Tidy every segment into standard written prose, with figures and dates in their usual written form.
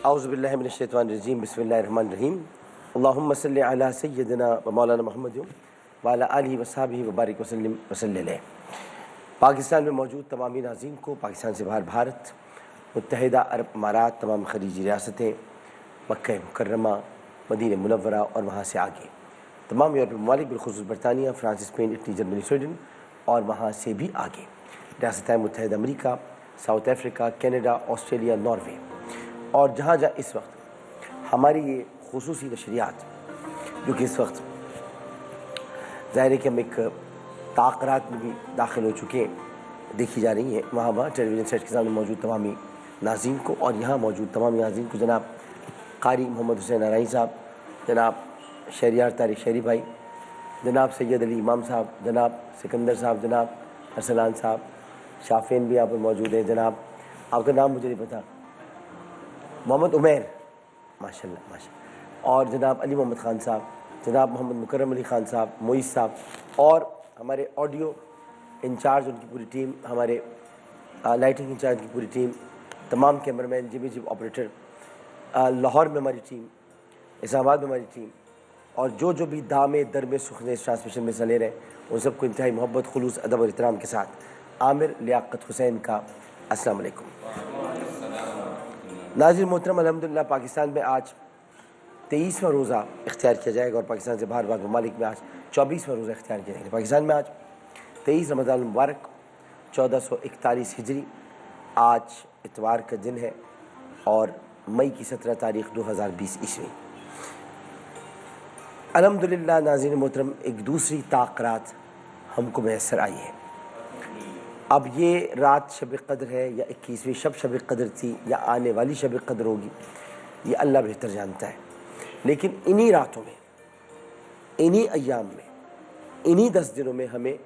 اعوذ باللہ من الشیطان الرجیم بسم اللہ الرحمن الرحیم اللہم صلی علی سیدنا و مولانا محمد وعلی آلہ وصحبہ وبارک وسلم وصلی علیہ۔ پاکستان میں موجود تمامی ناظرین کو، پاکستان سے باہر بھارت، متحدہ عرب امارات، تمام خلیجی ریاستیں، مکہ مکرمہ، مدینہ منورہ اور وہاں سے آگے تمام یورپی ممالک بالخصوص برطانیہ، France, Spain, Italy, Germany, Sweden اور وہاں سے بھی آگے ریاستہائے متحدہ امریکہ، South Africa, Canada, Australia, Norway اور جہاں جہاں اس وقت ہماری یہ خصوصی نشریات جو کہ اس وقت ظاہر ہے کہ ہم ایک تاخرات میں بھی داخل ہو چکے ہیں دیکھی جا رہی ہیں، وہاں ٹیلی ویژن سیٹ کے سامنے موجود تمامی ناظرین کو اور یہاں موجود تمامی ناظرین کو جناب قاری محمد حسین ارائیں صاحب، جناب شہریار طارق شہری بھائی، جناب سید علی امام صاحب، جناب سکندر صاحب، جناب ارسلان صاحب، شافین بھی یہاں پر موجود ہیں، جناب آپ کا نام مجھے نہیں پتا، محمد عمیر، ماشاء اللہ ماشاء اللہ، اور جناب علی محمد خان صاحب، جناب محمد مکرم علی خان صاحب، معیز صاحب اور ہمارے آڈیو انچارج ان کی پوری ٹیم، ہمارے لائٹنگ انچارج کی پوری ٹیم، تمام کیمرہ مین، جب آپریٹر، لاہور میں ہماری ٹیم، اسلام آباد میں ہماری ٹیم اور جو بھی دامے درمے سخنے اس ٹرانسمیشن میں حصہ لے رہے ہیں ان سب کو انتہائی محبت، خلوص، ادب اور احترام کے ساتھ عامر لیاقت حسین کا السلام علیکم۔ ناظرین محترم، الحمدللہ پاکستان میں آج 23واں روزہ اختیار کیا جائے گا اور پاکستان سے باہر ممالک میں آج 24واں روزہ اختیار کیا جائے گا۔ پاکستان میں آج 23 رمضان المبارک 1441 ہجری آج اتوار کا دن ہے اور مئی کی 17 تاریخ 2020 عیسوی۔ الحمدللہ ناظرین محترم، ایک دوسری طاق ہم کو میسر آئی ہے۔ اب یہ رات شب قدر ہے یا 21ویں شب قدر تھی یا آنے والی شب قدر ہوگی، یہ اللہ بہتر جانتا ہے، لیکن انہی راتوں میں، انہی ایام میں، انہی 10 دنوں میں ہمیں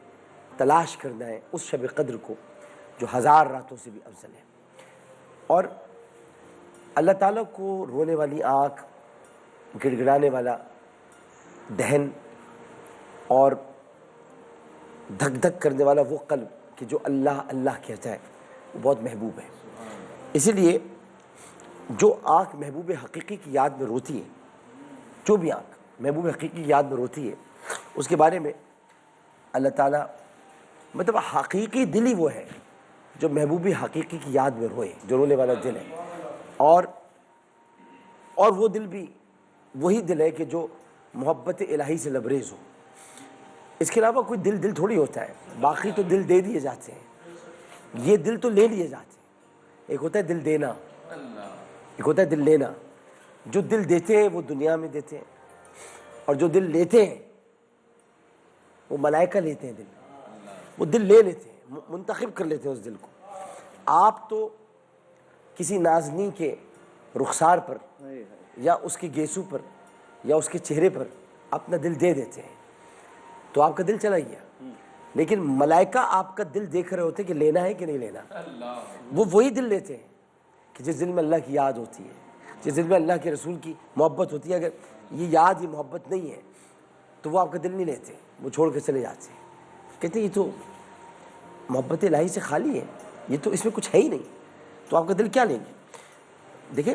تلاش کرنا ہے اس شب قدر کو جو 1000 راتوں سے بھی افضل ہے۔ اور اللہ تعالیٰ کو رونے والی آنکھ، گڑ گڑانے والا دہن اور دھک دھک کرنے والا وہ قلب کہ جو اللہ اللہ کہتا ہے وہ بہت محبوب ہے۔ اسی لیے جو آنکھ محبوب حقیقی کی یاد میں روتی ہے، جو بھی آنکھ محبوب حقیقی کی یاد میں روتی ہے، اس کے بارے میں اللہ تعالیٰ مطلب حقیقی دل ہی وہ ہے جو محبوب حقیقی کی یاد میں روئے، جو رونے والا دل ہے، اور وہ دل بھی وہی دل ہے کہ جو محبت الہی سے لبریز ہو۔ اس کے علاوہ کوئی دل تھوڑی ہوتا ہے، باقی تو دل دے دیے جاتے ہیں، یہ دل تو لے لیے جاتے ہیں۔ ایک ہوتا ہے دل دینا، ایک ہوتا ہے دل لینا۔ جو دل دیتے ہیں وہ دنیا میں دیتے ہیں اور جو دل لیتے ہیں وہ ملائکہ لیتے ہیں، وہ دل لے لیتے ہیں، منتخب کر لیتے ہیں اس دل کو۔ آپ تو کسی نازنی کے رخسار پر یا اس کے گیسو پر یا اس کے چہرے پر اپنا دل دے دیتے ہیں تو آپ کا دل چلا گیا، لیکن ملائکہ آپ کا دل دیکھ رہے ہوتے کہ لینا ہے کہ نہیں لینا۔ وہ وہی دل لیتے ہیں کہ جس دل میں اللہ کی یاد ہوتی ہے، جس دل میں اللہ کے رسول کی محبت ہوتی ہے۔ اگر یہ یاد، یہ محبت نہیں ہے تو وہ آپ کا دل نہیں لیتے، وہ چھوڑ کے چلے جاتے ہیں، کہتے ہیں یہ تو محبت الہی سے خالی ہے، یہ تو اس میں کچھ ہے ہی نہیں، تو آپ کا دل کیا لیں گے؟ دیکھیں،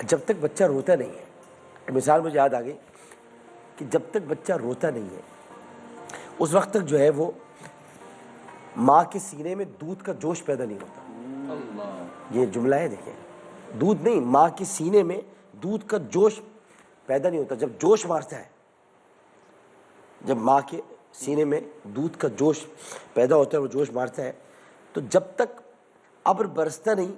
جب تک بچہ روتا نہیں ہے، مثال مجھے یاد آ گئی کہ جب تک بچہ روتا نہیں ہے اس وقت تک جو ہے وہ ماں کے سینے میں دودھ کا جوش پیدا نہیں ہوتا۔ یہ جملہ ہے، دیکھیں، دودھ نہیں، ماں کے سینے میں دودھ کا جوش پیدا نہیں ہوتا۔ جب جوش مارتا ہے، جب ماں کے سینے میں دودھ کا جوش پیدا ہوتا ہے، وہ جوش مارتا ہے، تو جب تک ابر برستا نہیں،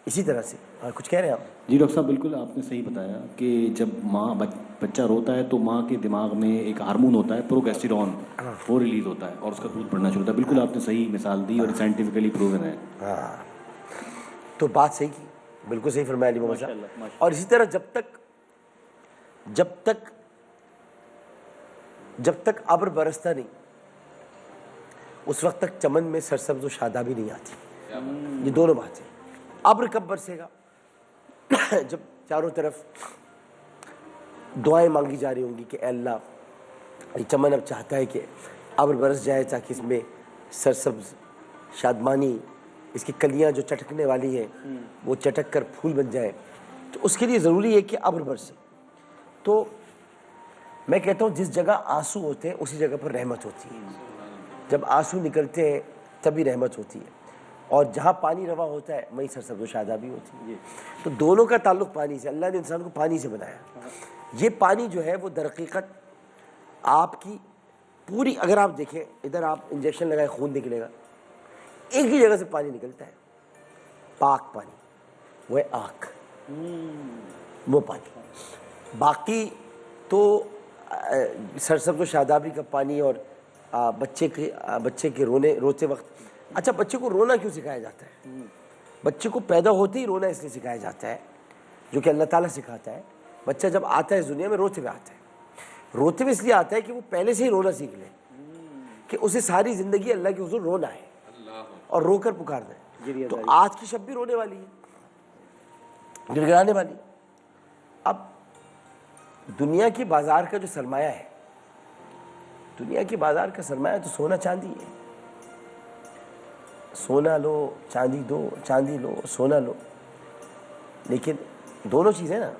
اسی طرح سے کچھ کہہ رہے ہیں آپ؟ جی ڈاکٹر صاحب، بالکل آپ نے صحیح بتایا کہ جب بچہ روتا ہے تو ماں کے دماغ میں ایک ہارمون ہوتا ہے پروگیسٹیرون، وہ ریلیز ہوتا ہے اور اس کا دودھ بڑھنا شروع ہوتا ہے۔ بالکل آپ نے صحیح مثال دی اور سائنٹیفکلی پروون ہے۔ ہاں، تو بات صحیح کی، بالکل صحیح فرمایا علی محمد صاحب۔ اور اسی طرح جب تک ابر برستا نہیں اس وقت تک چمن میں سرسبز و شادابی نہیں آتی۔ یہ دونوں باتیں، ابر کب برسے گا؟ جب چاروں طرف دعائیں مانگی جا رہی ہوں گی کہ اے اللہ، یہ چمن اب چاہتا ہے کہ ابر برس جائے تاکہ اس میں سرسبز، شادمانی اس کی کلیاں جو چٹکنے والی ہیں وہ چٹک کر پھول بن جائیں، تو اس کے لیے ضروری ہے کہ ابر برسے. تو میں کہتا ہوں جس جگہ آنسو ہوتے ہیں اسی جگہ پر رحمت ہوتی ہے. جب آنسو نکلتے ہیں تبھی رحمت ہوتی ہے، اور جہاں پانی روا ہوتا ہے وہیں سرسبز و شادابی ہوتی ہے. تو دونوں کا تعلق پانی سے. اللہ نے انسان کو پانی سے بنایا. یہ پانی جو ہے وہ در حقیقت آپ کی پوری، اگر آپ دیکھیں ادھر آپ انجیکشن لگائے خون نکلے گا، ایک ہی جگہ سے پانی نکلتا ہے، پاک پانی، وہ ہے آنکھ، وہ پانی. باقی تو سرسبز و شادابی کا پانی اور بچے کے روتے وقت. اچھا، بچے کو رونا کیوں سکھایا جاتا ہے؟ بچے کو پیدا ہوتے ہی رونا اس لیے سکھایا جاتا ہے جو کہ اللہ تعالیٰ سکھاتا ہے. بچہ جب آتا ہے اس دنیا میں روتے ہوئے آتا ہے. روتے ہوئے اس لیے آتا ہے کہ وہ پہلے سے ہی رونا سیکھ لے، کہ اسے ساری زندگی اللہ کے حضور رونا ہے اور رو کر پکارنا ہے. تو آج کی شب بھی رونے والی ہے، گڑگڑانے والی. اب دنیا کی بازار کا جو سرمایہ ہے، دنیا کی بازار کا سرمایہ تو سونا چاندی ہے. سونا لو، چاندی دو، چاندی لو، سونا لو، لیکن دونوں چیزیں نا.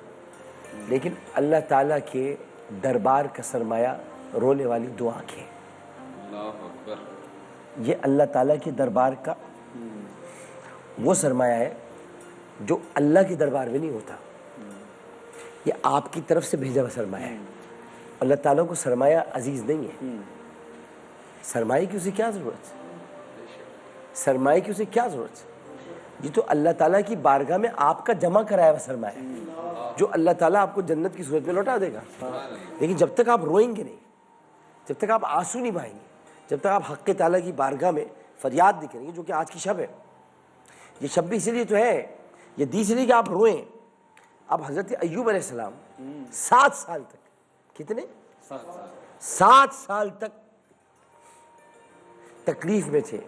لیکن اللہ تعالیٰ کے دربار کا سرمایہ رونے والی دو آنکھیں. یہ اللہ تعالیٰ کے دربار کا وہ سرمایہ ہے جو اللہ کے دربار میں نہیں ہوتا. یہ آپ کی طرف سے بھیجا ہوا سرمایہ ہے. اللہ تعالیٰ کو سرمایہ عزیز نہیں ہے. سرمایہ کی اسے کیا ضرورت؟ سرمایہ کی اسے کیا ضرورت؟ یہ تو اللہ تعالیٰ کی بارگاہ میں آپ کا جمع کرایا ہوا سرمایہ ہے جو اللہ تعالیٰ آپ کو جنت کی صورت میں لوٹا دے گا. لیکن جب تک آپ روئیں گے نہیں، جب تک آپ آنسو نہیں بہائیں گے، جب تک آپ حق تعالیٰ کی بارگاہ میں فریاد نہیں کریں گے، جو کہ آج کی شب ہے. یہ شب بھی اسی لیے تو ہے، یہ دی اس لیے کہ آپ روئیں. اب حضرت ایوب علیہ السلام 7 سال تک، کتنے؟ 7 سال تک تکلیف میں تھے،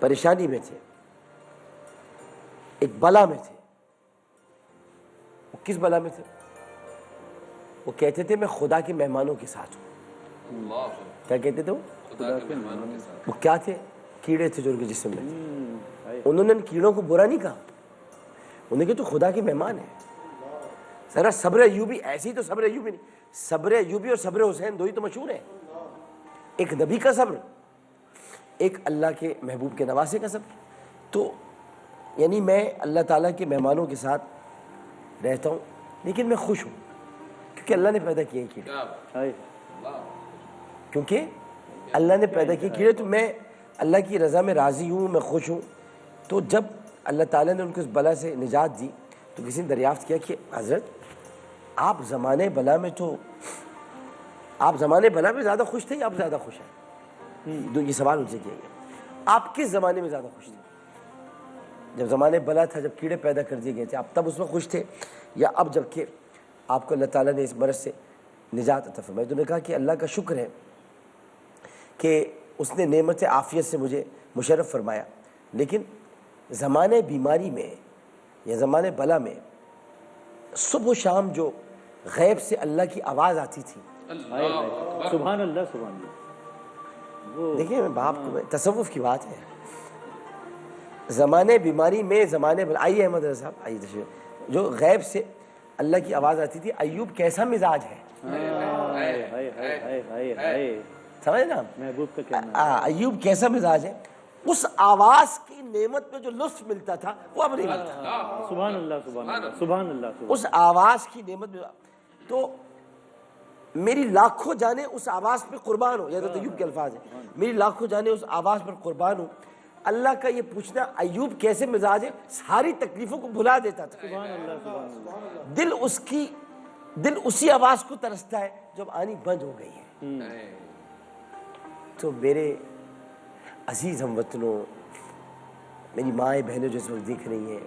پریشانی میں تھے، ایک بلا میں تھے. وہ کس بلا میں تھے؟ وہ کہتے تھے میں خدا کے مہمانوں کے ساتھ ہوں. کیا کہتے تھے وہ؟ خدا کے مہمانوں کے ساتھ. وہ کیا تھے؟ کیڑے تھے جو ان کے جسم میں تھے. انہوں نے ان کیڑوں کو برا نہیں کہا، انہوں نے کہا تو خدا کے مہمان ہیں. ذرا صبر ایوبی، ایسے ہی تو صبر ایوبی نہیں، صبر ایوبی اور صبر حسین دو ہی تو مشہور ہیں. ایک نبی کا صبر، ایک اللہ کے محبوب کے نواسے کا صبر. تو یعنی میں اللہ تعالیٰ کے مہمانوں کے ساتھ رہتا ہوں، لیکن میں خوش ہوں کیونکہ اللہ نے پیدا کیے کیڑے. کیونکہ اللہ نے پیدا کیے کیڑے تو میں اللہ کی رضا میں راضی ہوں، میں خوش ہوں. تو جب اللہ تعالیٰ نے ان کو اس بلا سے نجات دی تو کسی نے دریافت کیا کہ حضرت آپ زمانے بلا میں تو، آپ زمانے بلا میں زیادہ خوش تھے یا آپ زیادہ خوش ہیں؟ یہ سوال ان سے کیا گیا. آپ کس زمانے میں زیادہ خوش تھے؟ جب زمانے بلا تھا، جب کیڑے پیدا کر دیے گئے تھے، آپ تب اس میں خوش تھے، یا اب جب کہ آپ کو اللہ تعالیٰ نے اس مرض سے نجات عطا فرمائی؟ تو نے کہا کہ اللہ کا شکر ہے کہ اس نے نعمت عافیت سے مجھے مشرف فرمایا، لیکن زمانے بیماری میں یا زمانے بلا میں صبح و شام جو غیب سے اللہ کی آواز آتی تھی، سبحان اللہ سبحان اللہ. دیکھیں میں باپ کو، تصوف کی بات ہے. زمانے بیماری میں، زمانے بلا، آئیے احمد رضا صاحب آئیے تشریف. جو غیب سے اللہ کی آواز آتی تھی، ایوب کیسا مزاج ہے، سمجھے نا؟ محبوب کا کہنا ایوب کیسا مزاج ہے. اس آواز کی نعمت میں جو لطف ملتا تھا وہ اب نہیں ملتا. سبحان اللہ سبحان اللہ سبحان اللہ. اس آواز کی نعمت میں تو میری لاکھوں جانیں اس آواز پہ قربان ہو. یہ تو ایوب کے الفاظ ہیں، میری لاکھوں جانیں اس آواز پر قربان ہو. اللہ کا یہ پوچھنا ایوب کیسے مزاج ہے، ساری تکلیفوں کو بھلا دیتا تھا. سبحان اللہ سبحان اللہ. دل اسی آواز کو ترستا ہے جب آنی بند ہو گئی ہے. تو میرے عزیز ہم وطنوں، میری مائیں بہنوں جو اس وقت دیکھ رہی ہیں،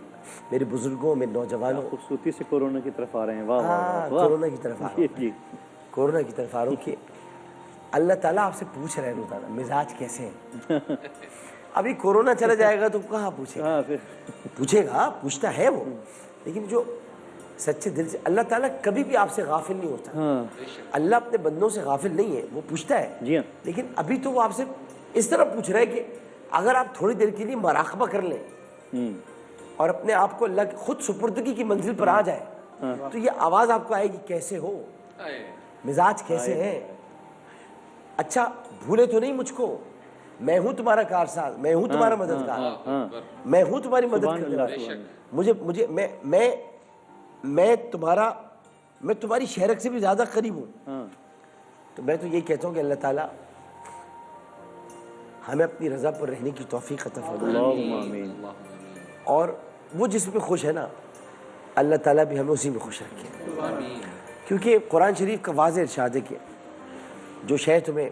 میرے بزرگوں، میرے نوجوانوں، خوبصورتی سے کورونا کی طرف آ رہے ہیں. واہ واہ. کورونا کی طرف آ رہا ہوں، کورونا کی طرف آ رہا ہوں کہ اللہ تعالیٰ آپ سے پوچھ رہے ہیں روزانہ مزاج کیسے ہیں. ابھی کورونا چلا جائے گا تو کہاں پوچھے گا؟ پوچھے گا، پوچھتا ہے وہ، لیکن جو سچے دل سے، اللہ تعالیٰ کبھی بھی آپ سے غافل نہیں ہوتا. اللہ اپنے بندوں سے غافل نہیں ہے، وہ پوچھتا ہے، جی ہاں. لیکن ابھی تو وہ آپ سے اس طرح پوچھ رہا ہے کہ اگر آپ تھوڑی دیر کے لیے مراقبہ کر لیں اور اپنے آپ کو اللہ کی خود سپردگی کی منزل پر آ جائے تو یہ آواز آپ کو آئے گی کیسے ہو, مزاج کیسے ہیں. اچھا بھولے تو نہیں مجھ کو, میں ہوں تمہارا کارساز, میں ہوں تمہارا مددگار, میں ہوں تمہاری مدد کرنے والا, میں تمہاری شہرک سے بھی زیادہ قریب ہوں. تو میں تو یہ کہتا ہوں کہ اللہ تعالیٰ ہمیں اپنی رضا پر رہنے کی توفیق عطا فرمائے, اللہم آمین. اور وہ جس میں خوش ہے نا اللہ تعالیٰ بھی ہمیں اسی میں خوش رکھے. کیونکہ قرآن شریف کا واضح ارشاد ہے کہ جو شے تمہیں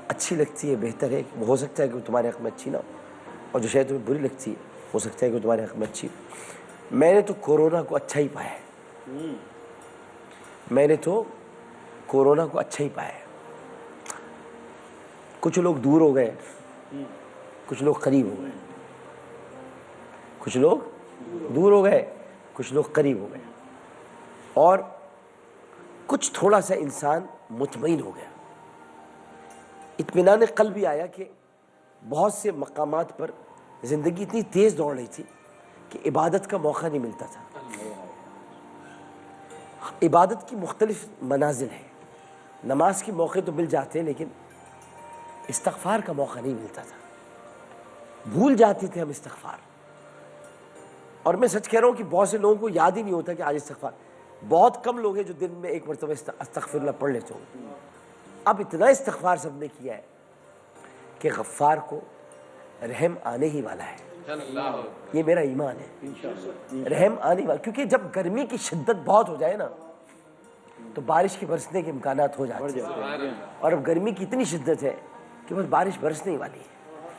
اچھی لگتی ہے بہتر ہے, ہو سکتا ہے کہ وہ تمہارے حق میں اچھی نہ ہو, اور جو شے تمہیں بری لگتی ہے ہو سکتا ہے کہ وہ تمہارے حق میں اچھی ہو. میں نے تو کورونا کو اچھا ہی پایا ہے, میں نے تو کورونا کو اچھا ہی پایا ہے. کچھ لوگ دور ہو گئے, کچھ لوگ قریب ہو گئے, کچھ لوگ دور ہو گئے, کچھ لوگ قریب ہو گئے, اور کچھ تھوڑا سا انسان مطمئن ہو گیا, اطمینان قلبی آیا کہ بہت سے مقامات پر زندگی اتنی تیز دوڑ رہی تھی کہ عبادت کا موقع نہیں ملتا تھا. عبادت کی مختلف منازل ہیں, نماز کے موقع تو مل جاتے ہیں لیکن استغفار کا موقع نہیں ملتا تھا, بھول جاتے تھے ہم استغفار. اور میں سچ کہہ رہا ہوں کہ بہت سے لوگوں کو یاد ہی نہیں ہوتا کہ آج استغفار, بہت کم لوگ ہیں جو دن میں ایک مرتبہ استغفر اللہ پڑھ لیتے ہوں. اب اتنا استغفار سب نے کیا ہے کہ غفار کو رحم آنے ہی والا ہے. یہ میرا ایمان ہے, رحم آنے والا, کیونکہ جب گرمی کی شدت بہت ہو جائے نا تو بارش کے برسنے کے امکانات ہو جاتے ہیں, اور اب گرمی کی اتنی شدت ہے کہ بس بارش برسنے ہی والی ہے.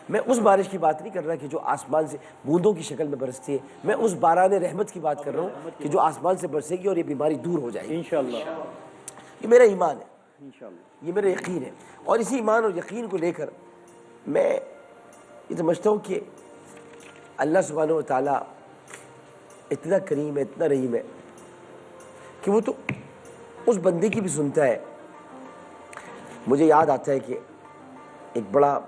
میں اس بارش کی بات نہیں کر رہا کہ جو آسمان سے بوندوں کی شکل میں برستی ہے, میں اس باران رحمت کی بات کر رہا ہوں کہ جو آسمان سے برسے گی اور یہ بیماری دور ہو جائے گی انشاءاللہ. یہ میرا ایمان ہے انشاءاللہ, یہ میرا یقین ہے. اور اسی ایمان اور یقین کو لے کر میں یہ سمجھتا ہوں کہ اللہ سبحانہ و تعالیٰ اتنا کریم ہے, اتنا رحیم ہے کہ وہ تو اس بندے کی بھی سنتا ہے. مجھے یاد آتا ہے کہ ایک بڑا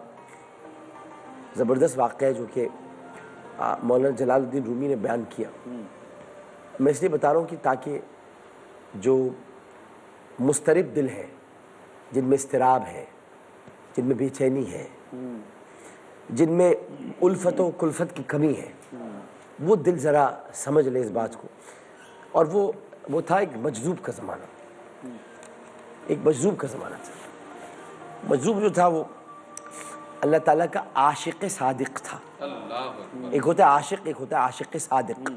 زبردست واقعہ ہے جو کہ مولانا جلال الدین رومی نے بیان کیا. میں اس لیے بتا رہا ہوں کہ تاکہ جو مضطرب دل ہے, جن میں اضطراب ہے, جن میں بے چینی ہے, جن میں الفت و کلفت کی کمی ہے, وہ دل ذرا سمجھ لے اس بات کو. اور وہ تھا ایک مجذوب کا زمانہ, ایک مجذوب کا زمانہ تھا. مجذوب جو تھا وہ اللہ تعالیٰ کا عاشق صادق تھا. ایک ہوتا ہے عاشق, ایک ہوتا ہے عاشق صادق.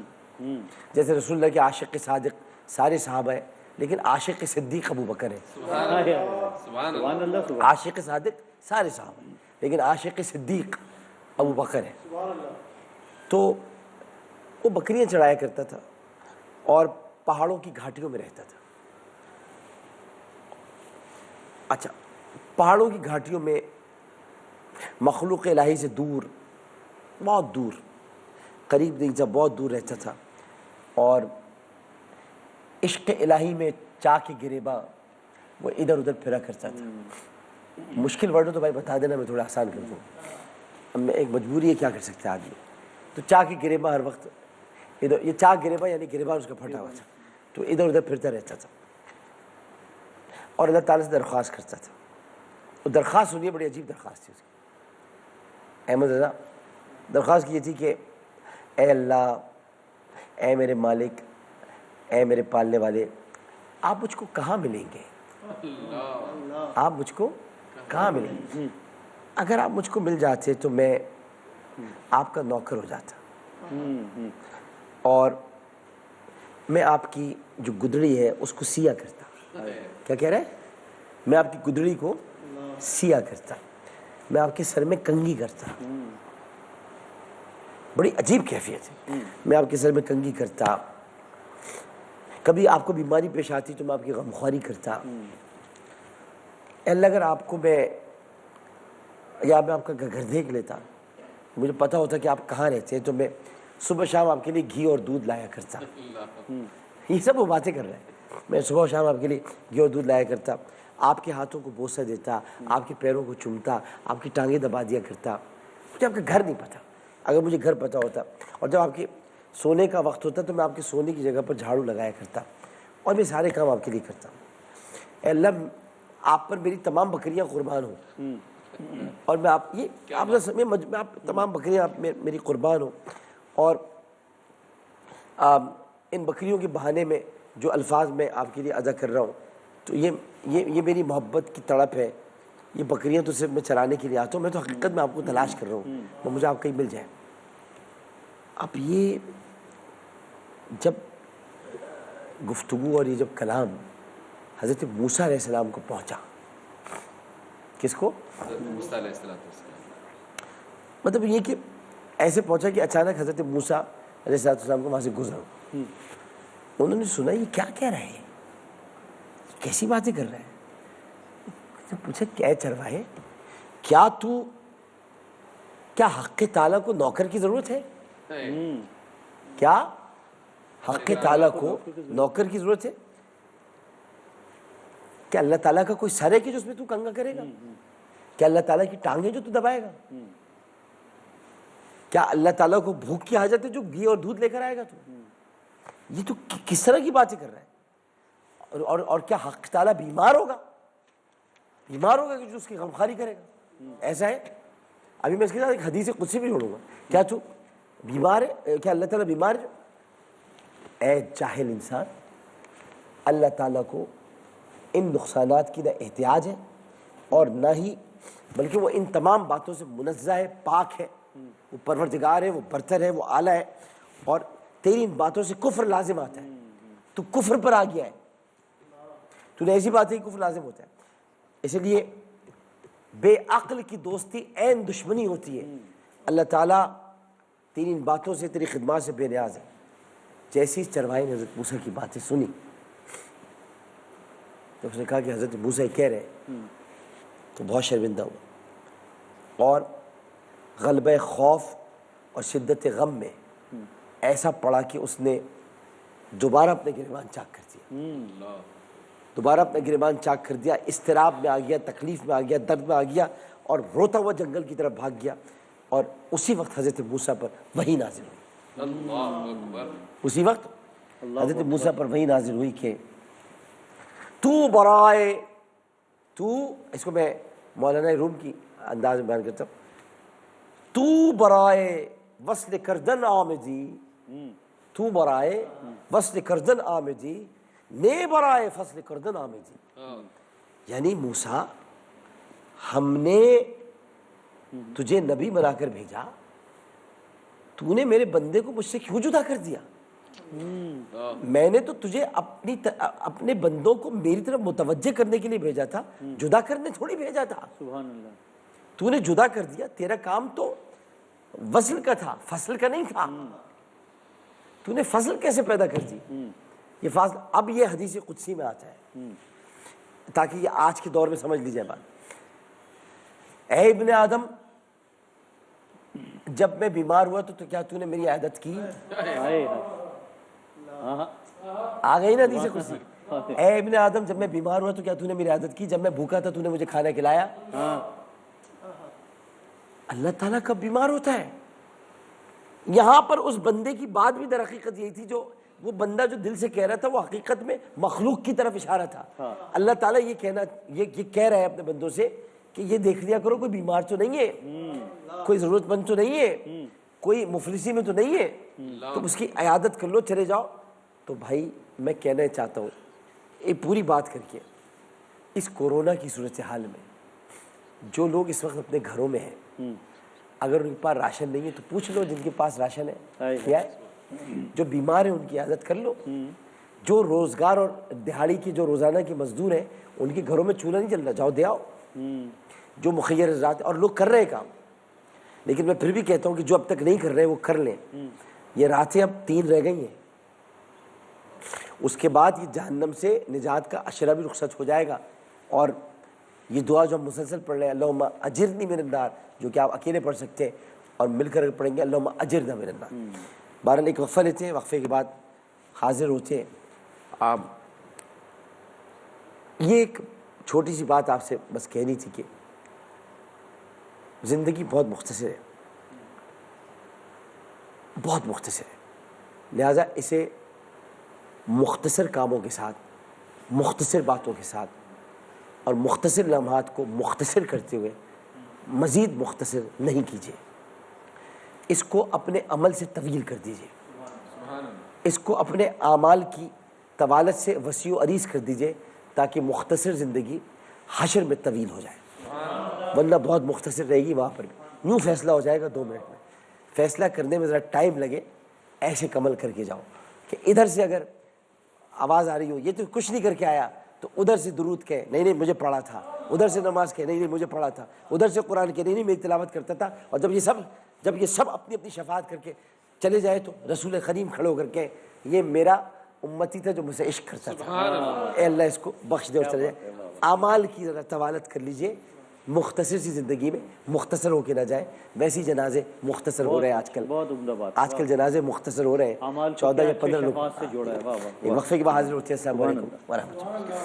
جیسے رسول اللہ کے عاشق صادق سارے صحابہ ہیں, لیکن عاشق صدیق ابو بکر ہے. سبحان اللہ. عاشق صادق سارے صحابہ ہیں, لیکن عاشق صدیق ابو بکر ہے. تو وہ بکریاں چڑھایا کرتا تھا اور پہاڑوں کی گھاٹیوں میں رہتا تھا. اچھا, پہاڑوں کی گھاٹیوں میں مخلوق الہی سے دور, بہت دور, قریب نہیں تھا, بہت دور رہتا تھا. اور عشق الہی میں چاہ کے گریباں وہ ادھر ادھر پھرا کرتا تھا. مشکل ورڈ ہو تو بھائی بتا دینا, میں تھوڑا آسان کر دوں. اب میں ایک مجبوری ہے, کیا کر سکتے ہیں آدمی. تو چاہ کی گریباں ہر وقت ادھر, یہ چاہ گریباں یعنی گریباں اس کا پھٹا ہوا تھا, تو ادھر ادھر پھرتا رہتا تھا اور اللہ تعالیٰ سے درخواست کرتا تھا. وہ درخواست سنیے, بڑی عجیب درخواست تھی اس کی. احمد رضا درخواست کی تھی کہ اے اللہ, اے میرے مالک, اے میرے پالنے والے, آپ مجھ کو کہاں ملیں گے, آپ مجھ کو کہاں ملیں گے. اگر آپ مجھ کو مل جاتے تو میں آپ کا نوکر ہو جاتا, اور میں آپ کی جو گدڑی ہے اس کو سیا کرتا. کیا کہہ رہے ہیں؟ میں آپ کی گدڑی کو سیا کرتا, میں آپ کے سر میں کنگھی کرتا. بڑی عجیب کیفیت ہے. میں آپ کے سر میں کنگھی کرتا, کبھی آپ کو بیماری پیش آتی تو میں آپ کی غمخواری کرتا. اللہ اگر آپ کو میں آپ کا گھر دیکھ لیتا, مجھے پتہ ہوتا کہ آپ کہاں رہتے ہیں, تو میں صبح شام آپ کے لیے گھی اور دودھ لایا کرتا. یہ سب وہ باتیں کر رہے ہیں. میں صبح شام آپ کے لیے گھی اور دودھ لایا کرتا, آپ کے ہاتھوں کو بوسہ دیتا, آپ کے پیروں کو چومتا, آپ کی ٹانگیں دبا دیا کرتا. مجھے آپ کا گھر نہیں پتہ. اگر مجھے گھر پتہ ہوتا اور جب آپ کے سونے کا وقت ہوتا تو میں آپ کے سونے کی جگہ پر جھاڑو لگایا کرتا اور میں سارے کام آپ کے لیے کرتا. اے اللہ آپ پر میری تمام بکریاں قربان ہوں اور میں آپ تمام بکریاں میری قربان ہوں اور ان بکریوں کے بہانے میں جو الفاظ میں آپ کے لیے ادا کر رہا ہوں تو یہ میری محبت کی تڑپ ہے. یہ بکریاں تو صرف میں چرانے کے لیے آتا ہوں, میں تو حقیقت میں آپ کو تلاش کر رہا ہوں, وہ مجھے آپ کہیں مل جائے. اب یہ جب گفتگو اور یہ جب کلام حضرت موسیٰ علیہ السلام کو پہنچا, کس کو؟ موسیٰ علیہ السلام. مطلب یہ کہ ایسے پہنچا کہ اچانک حضرت موسیٰ علیہ السلام کو وہاں سے گزرا. انہوں نے سنا یہ کیا کہہ رہے ہیں, کیسی باتیں کر رہے ہیں. پوچھا کیا چرواہے, کیا حق تعالیٰ کو نوکر کی ضرورت ہے؟ کیا حق تعالیٰ کو نوکر کی ضرورت ہے؟ کیا اللہ تعالیٰ کا کوئی سر ہے کہ جو اس میں تو کنگا کرے گا؟ کیا اللہ تعالیٰ کی ٹانگیں جو تو دبائے گا؟ کیا اللہ تعالیٰ کو بھوک کی حاجت ہے جو گھی اور دودھ لے کر آئے گا تو؟ یہ تو کس طرح کی باتیں کر رہا ہے؟ اور کیا حق تعالیٰ بیمار ہوگا کہ جو اس کی غمخواری کرے گا؟ ایسا ہے. ابھی میں اس کے ساتھ ایک حدیث قدسی بھی جوڑوں گا. کیا تو بیمار ہے؟ کیا اللہ تعالیٰ بیمار ہے؟ اے جاہل انسان, اللہ تعالیٰ کو ان نقصانات کی نہ احتیاج ہے اور نہ ہی, بلکہ وہ ان تمام باتوں سے منزہ ہے, پاک ہے, وہ پروردگار ہے, وہ برتر ہے, وہ اعلیٰ ہے, اور تیری ان باتوں سے کفر لازم آتا ہے. تو کفر پر آ گیا ہے, تو نے ایسی بات ہے کہ کفر لازم ہوتا ہے. اس لیے بے عقل کی دوستی عین دشمنی ہوتی ہے. اللہ تعالیٰ تیری ان باتوں سے, تیری خدمات سے بے نیاز ہے. جیسی اس چرواہے نے حضرت موسیٰ کی باتیں سنی تو اس نے کہا کہ حضرت موسیٰ کہہ رہے, تو بہت شرمندہ ہوا اور غلبہ خوف اور شدت غم میں ایسا پڑا کہ اس نے دوبارہ اپنے گریبان چاک کر دیا. اضطراب میں آ گیا, تکلیف میں آ گیا, درد میں آ گیا اور روتا ہوا جنگل کی طرف بھاگ گیا. اور اسی وقت حضرت موسیٰ پر وحی نازل ہوئی. اسی وقت حضرت موسیٰ پر وحی نازل ہوئی کہ اس کو میں مولانا روم کی انداز میں بیان کرتا ہوں, تو برائے وصل کردن آمدی, تو برائے وصل کردن آمدی, نے برائے فصل کردن آمدی. یعنی موسیٰ, ہم نے تجھے نبی بنا کر بھیجا, تو نے میرے بندے کو مجھ سے کیوں جدا کر دیا؟ میں نے تو تجھے اپنے بندوں کو میری طرف متوجہ کرنے کے لیے بھیجا تھا, جدا کرنے تھوڑی بھیجا تھا. سبحان اللہ. تو نے جدا کر دیا. تیرا کام تو وصل کا تھا, فصل کا نہیں تھا. تو نے فصل کیسے پیدا کر دی؟ یہ فاصلہ اب یہ حدیث قدسی میں آتا ہے تاکہ یہ آج کے دور میں سمجھ لی جائے بات. اے ابن آدم, جب میں بیمار ہوا تو کیا تو نے میری عیادت کی؟ آ گئی نا حدیث قدسی. اے ابن آدم, جب میں بیمار ہوا تو کیا تو نے میری عیادت کی؟ جب میں بھوکا تھا تو نے مجھے کھانا کھلایا؟ اللہ تعالیٰ کب بیمار ہوتا ہے؟ یہاں پر اس بندے کی بات بھی در حقیقت یہی تھی, جو وہ بندہ جو دل سے کہہ رہا تھا وہ حقیقت میں مخلوق کی طرف اشارہ تھا. اللہ تعالیٰ یہ کہہ رہا ہے اپنے بندوں سے کہ یہ دیکھ لیا کرو, کوئی بیمار تو نہیں ہے, کوئی ضرورت مند تو نہیں ہے, کوئی مفلسی میں تو نہیں ہے, تم اس کی عیادت کر لو, چلے جاؤ. تو بھائی میں کہنا چاہتا ہوں یہ پوری بات کر کے, اس کورونا کی صورتحال میں جو لوگ اس وقت اپنے گھروں میں ہیں, اگر ان کے پاس راشن نہیں ہے تو پوچھ لو جن کے پاس راشن ہے کیا ہے, جو بیمار ہیں ان کی عیادت کر لو, جو روزگار اور دہاڑی کے جو روزانہ کے مزدور ہیں ان کے گھروں میں چولہا نہیں چل رہا, جاؤ دے آؤ. جو مخیر رات, اور لوگ کر رہے کام, لیکن میں پھر بھی کہتا ہوں کہ جو اب تک نہیں کر رہے وہ کر لیں. یہ راتیں اب 3 رہ گئی ہیں, اس کے بعد یہ جہنم سے نجات کا اشرہ بھی رخصت ہو جائے گا. اور یہ دعا جو ہم مسلسل پڑھ رہے ہیں, اللہم اجرنی من النار, جو کہ آپ اکیلے پڑھ سکتے ہیں اور مل کر پڑھیں گے اللہم اجرنا من النار. بہرحال ایک وقفہ لیتے ہیں, وقفے کے بعد حاضر ہوتے ہیں. آپ یہ ایک چھوٹی سی بات آپ سے بس کہنی تھی کہ زندگی بہت مختصر ہے. بہت مختصر ہے، لہٰذا اسے مختصر کاموں کے ساتھ، مختصر باتوں کے ساتھ اور مختصر لمحات کو مختصر کرتے ہوئے مزید مختصر نہیں کیجیے، اس کو اپنے عمل سے طویل کر دیجیے، اس کو اپنے اعمال کی طوالت سے وسیع و عریض کر دیجیے تاکہ مختصر زندگی حشر میں طویل ہو جائے، ورنہ بہت مختصر رہے گی، وہاں پر بھی یوں فیصلہ ہو جائے گا 2 منٹ میں، فیصلہ کرنے میں ذرا ٹائم لگے، ایسے عمل کر کے جاؤ کہ ادھر سے اگر آواز آ رہی ہو یہ تو کچھ نہیں کر کے آیا تو ادھر سے درود کہے نہیں نہیں مجھے پڑھا تھا، ادھر سے نماز کہے نہیں نہیں مجھے پڑھا تھا، ادھر سے قرآن کہے نہیں نہیں میری تلاوت کرتا تھا، اور جب یہ سب اپنی اپنی شفاعت کر کے چلے جائے تو رسول کریم کھڑے ہو کر کے یہ میرا امتی تھا جو مجھ سے عشق کرتا تھا، اے اللہ اس کو بخش دے اور چلے جائے۔ اعمال کی ذرا طوالت کر لیجئے، مختصر سی زندگی میں مختصر ہو کے نہ جائے، ویسی جنازے مختصر ہو رہے ہیں آج کل، بہت عمدہ بات، آج کل جنازے مختصر ہو رہے ہیں، اعمال 14 یا 15 لوگ شفاعت سے جوڑا ہے، واہ واہ، ایک وقفے کے بعد حاضر ہوتے ہیں۔ السلام علیکم ورحمۃ اللہ۔